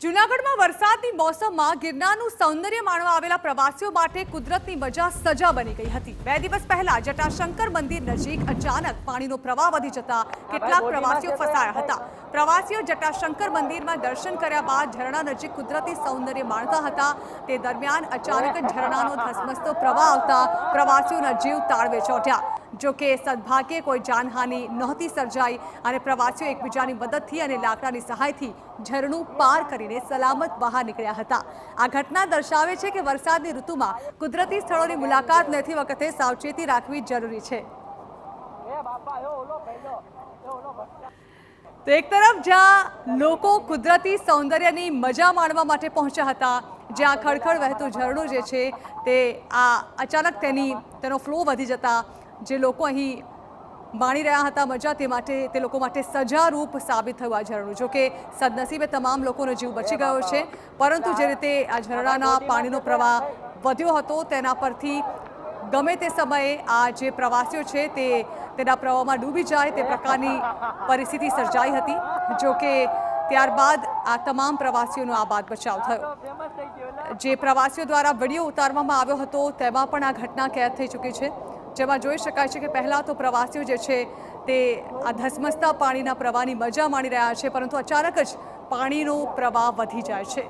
જૂનાગઢમાં વરસાદની મોસમમાં ગિરનારનું સૌંદર્ય માણવા આવેલા પ્રવાસીઓ માટે કુદરતની મજા સજા બની ગઈ હતી। 2 દિવસ પહેલા જટાશંકર મંદિર નજીક અચાનક પાણીનો પ્રવાહ વધી જતા કેટલાક પ્રવાસીઓ ફસાયા હતા। પ્રવાસીઓ જટાશંકર મંદિરમાં દર્શન કર્યા બાદ ઝરણા નજીક કુદરતી સૌંદર્ય માણતા હતા। તે દરમિયાન અચાનક ઝરણાનો ધસમસતો પ્રવાહ આવતા પ્રવાસીઓના જીવ તાળવે ચોંટ્યા। જો કે સદભાગ્યે કોઈ જાનહાનિ નહોતી સર્જાઈ અને પ્રવાસીઓ એકબીજાની મદદથી અને લાકડાની સહાયથી ઝરણું પાર કરીને સલામત બહાર નીકળ્યા હતા। આ ઘટના દર્શાવે છે કે વરસાદની ઋતુમાં કુદરતી સ્થળોની મુલાકાત લેતી વખતે સાવચેતી રાખવી જરૂરી છે। તો એક તરફ જ્યાં લોકો કુદરતી સૌંદર્યની મજા માણવા માટે પહોંચ્યા હતા, જ્યાં ખડખડ વહેતું ઝરણું જે છે તે અચાનક તેનો ફ્લો વધી જતા જે લોકો અહીં માણી રહ્યા હતા મજા, તે લોકો માટે સજારૂપ સાબિત થયું આ ઝરણું। જો કે સદનસીબે તમામ લોકોનો જીવ બચી ગયો છે, પરંતુ જે રીતે આ ઝરણાના પાણીનો પ્રવાહ વધ્યો હતો તેના પરથી ગમે તે સમયે આ જે પ્રવાસીઓ છે તેના પ્રવાહમાં ડૂબી જાય તે પ્રકારની પરિસ્થિતિ સર્જાઈ હતી। જો કે ત્યારબાદ આ તમામ પ્રવાસીઓનો આબાદ બચાવ થયો। જે પ્રવાસીઓ દ્વારા વિડીયો ઉતારવામાં આવ્યો હતો તેમાં પણ આ ઘટના કેદ થઈ ચૂકી છે, જેમાં જોઈ શકાય છે કે પહેલાં તો પ્રવાસીઓ જે છે તે આ ધસમસતા પાણીના પ્રવાહની મજા માણી રહ્યા છે, પરંતુ અચાનક જ પાણીનો પ્રવાહ વધી જાય છે।